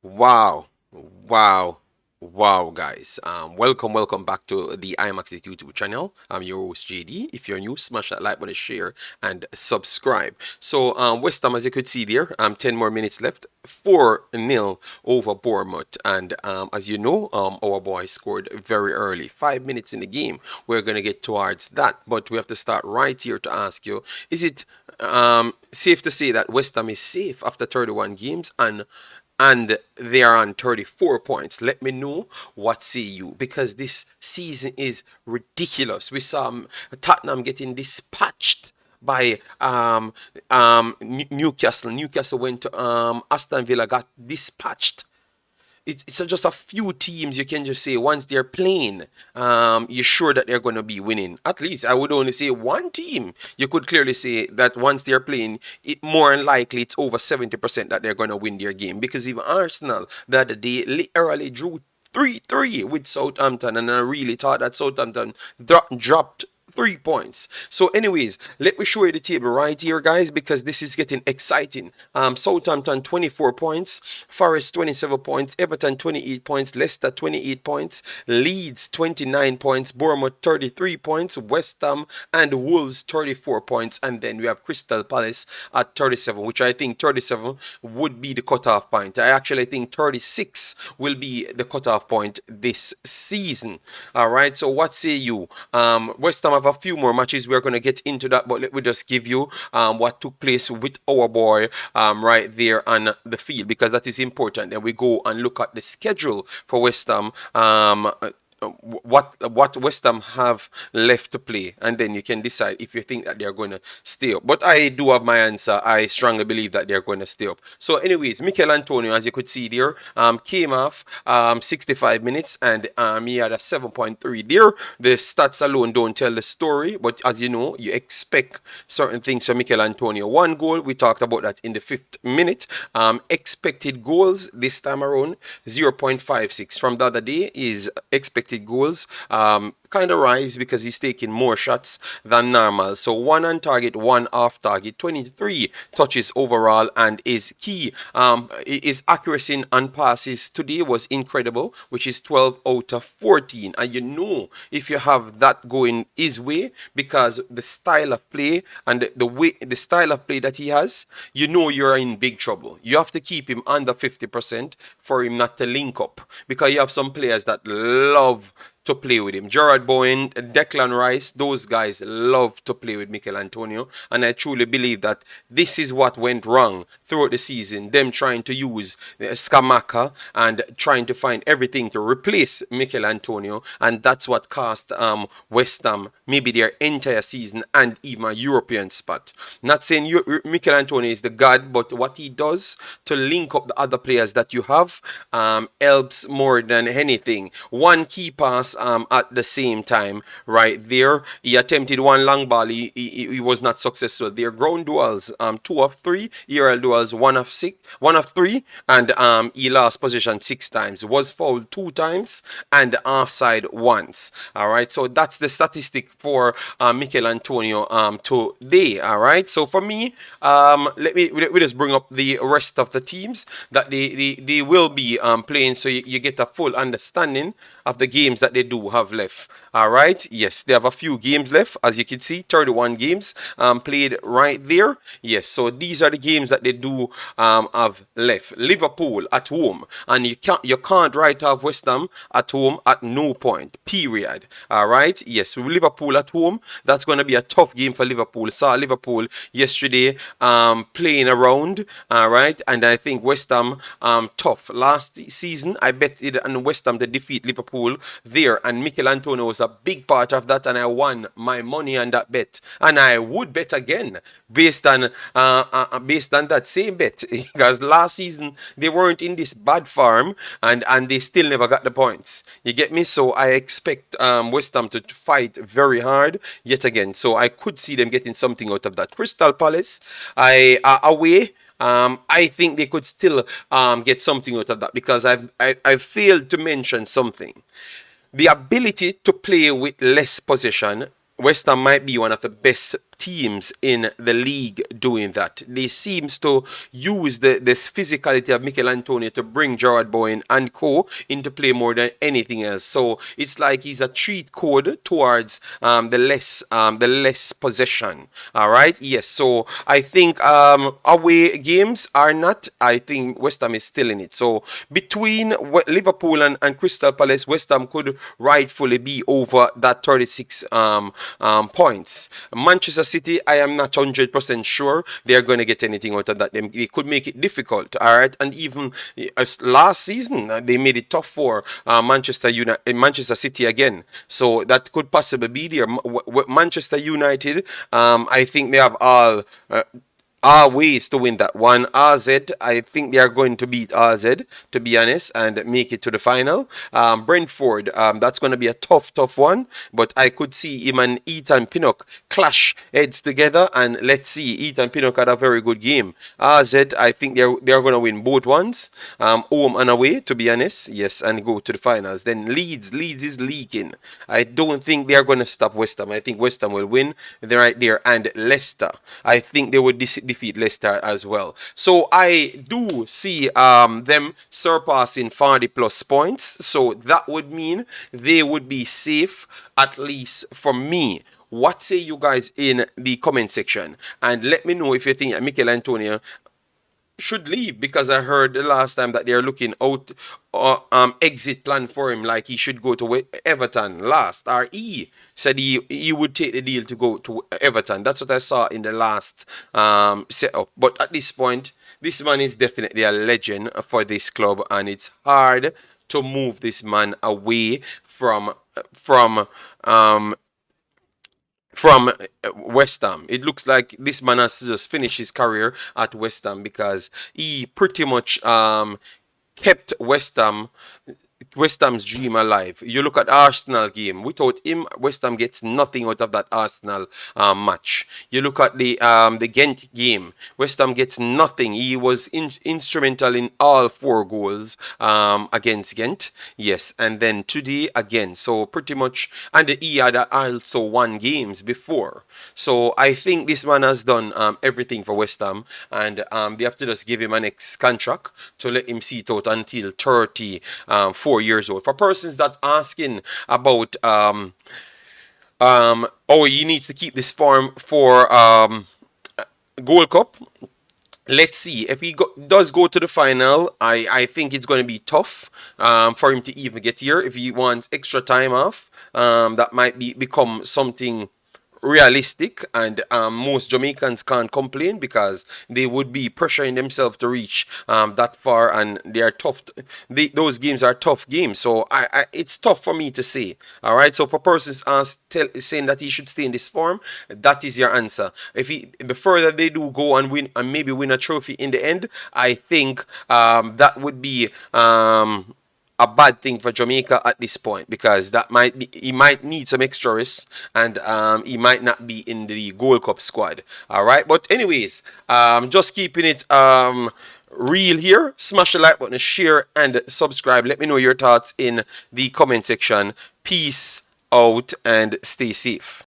Wow, wow, wow, guys. Welcome back to the Imaxit YouTube channel. I'm your host JD. If you're new, smash that like button, share, and subscribe. So, West Ham, as you could see there, 10 more minutes left. 4-0 over Bournemouth, and as you know, our boys scored very early, 5 minutes in the game. We're gonna get towards that, but we have to start right here to ask you: is it safe to say that West Ham is safe after 31 games and they are on 34 points? Let me know what say you, because this season is ridiculous. We saw Tottenham getting dispatched by Newcastle. Newcastle went to Aston Villa, got dispatched. It's just a few teams you can just say once they're playing, you're sure that they're going to be winning. At least I would only say one team. You could clearly say that once they're playing, it more than likely it's over 70% that they're going to win their game. Because even Arsenal the other day literally drew 3-3 with Southampton, and I really thought that Southampton dropped 3 points. So, anyways, let me show you the table right here, guys, because this is getting exciting. Southampton 24 points, Forest 27 points, Everton 28 points, Leicester 28 points, Leeds 29 points, Bournemouth 33 points, West Ham and Wolves 34 points, and then we have Crystal Palace at 37, which I think 37 would be the cutoff point. I actually think 36 will be the cutoff point this season. All right, so what say you? West Ham have a few more matches. We're going to get into that, but let me just give you what took place with our boy right there on the field, because that is important. Then we go and look at the schedule for West Ham. What West Ham have left to play, and then you can decide if you think that they're going to stay up. But I do have my answer. I strongly believe that they're going to stay up. So, anyways, Michail Antonio, as you could see there, came off 65 minutes, and he had a 7.3 there. The stats alone don't tell the story, but as you know, you expect certain things from Michail Antonio. One goal, we talked about that in the 5th minute. Expected goals this time around 0.56. From the other day, is expected goals kind of rise because he's taking more shots than normal. So one on target, one off target, 23 touches overall, and his key his accuracy on passes today was incredible, which is 12 out of 14. And you know, if you have that going his way, because the style of play and the style of play that he has, you know you're in big trouble. You have to keep him under 50% for him not to link up, because you have some players that love to play with him. Gerard Bowen, Declan Rice, those guys love to play with Michail Antonio. And I truly believe that this is what went wrong throughout the season. Them trying to use Scamacca and trying to find everything to replace Michail Antonio. And that's what cost West Ham maybe their entire season and even a European spot. Not saying Michail Antonio is the god, but what he does to link up the other players that you have helps more than anything. One key pass at the same time right there. He attempted one long ball. He was not successful. Their ground duels, 2 of 3. Aerial duels, 1 of 6, 1 of 3, and he lost position 6 times. Was fouled 2 times and offside once. All right, so that's the statistic for Michail Antonio today. All right, so for me, let me just bring up the rest of the teams that they will be playing, so you get a full understanding of the games that they do have left. All right, yes, they have a few games left, as you can see, 31 games played right there. Yes, so these are the games that they do have left. Liverpool at home, and you can't write off West Ham at home at no point. Period. All right, yes, so Liverpool at home. That's going to be a tough game for Liverpool. Saw Liverpool yesterday playing around. All right, and I think West Ham tough. Last season, I bet it on West Ham to defeat Liverpool there, and Michail Antonio was a big part of that, and I won my money on that bet, and I would bet again based on that same bet because last season they weren't in this bad form, and they still never got the points. You get me? So I expect West Ham to fight very hard yet again. So I could see them getting something out of that. Crystal Palace, away. I think they could still get something out of that, because I've failed to mention something. The ability to play with less possession. West Ham might be one of the best teams in the league doing that. They seems to use this physicality of Michail Antonio to bring Gerard Bowen and co into play more than anything else. So it's like he's a cheat code towards the less possession. All right, yes. So I think away games are not. I think West Ham is still in it. So between Liverpool and Crystal Palace, West Ham could rightfully be over that 36 points. Manchester City, I am not 100% sure they are going to get anything out of that. They could make it difficult, all right. And even as last season, they made it tough for Manchester City again. So that could possibly be there. Manchester United, I think they have all ways to win that one. RZ, I think they are going to beat RZ, to be honest, and make it to the final. Brentford, that's going to be a tough one, but I could see him and Ethan Pinnock clash heads together, and let's see. Ethan Pinnock had a very good game. RZ, I think they're going to win both ones, home and away, to be honest, yes, and go to the finals. Then Leeds is leaking. I don't think they are going to stop West Ham. I think West Ham will win. They're right there. And Leicester, I think they would defeat Leicester as well. So I do see them surpassing 40 plus points. So that would mean they would be safe, at least for me. What say you guys in the comment section? And let me know if you think that Michail Antonio should leave, because I heard the last time that they're looking out exit plan for him, like he should go to Everton last, or he said he would take the deal to go to Everton. That's what I saw in the last setup. But at this point, this man is definitely a legend for this club, and it's hard to move this man away from West Ham. It looks like this man has to just finish his career at West Ham, because he pretty much kept West Ham's dream alive. You look at Arsenal game. Without him, West Ham gets nothing out of that Arsenal match. You look at the Ghent game. West Ham gets nothing. He was instrumental in all 4 goals against Ghent. Yes, and then today again. So pretty much, and he had also won games before. So I think this man has done everything for West Ham, and they have to just give him an next contract to let him see it out until 34 years old. For persons that asking about oh, he needs to keep this form for Gold Cup. Let's see if he does go to the final. I think it's going to be tough for him to even get here. If he wants extra time off, that might become something realistic, and most Jamaicans can't complain, because they would be pressuring themselves to reach that far, and they are tough. Those games are tough games, so it's tough for me to say. All right, so for persons saying that he should stay in this form, that is your answer. If the further they do go and win, and maybe win a trophy in the end, I think that would be a bad thing for Jamaica at this point, because he might need some extra rest, and he might not be in the Gold Cup squad. All right, but anyways, just keeping it real here. Smash the like button, share, and subscribe. Let me know your thoughts in the comment section. Peace out and stay safe.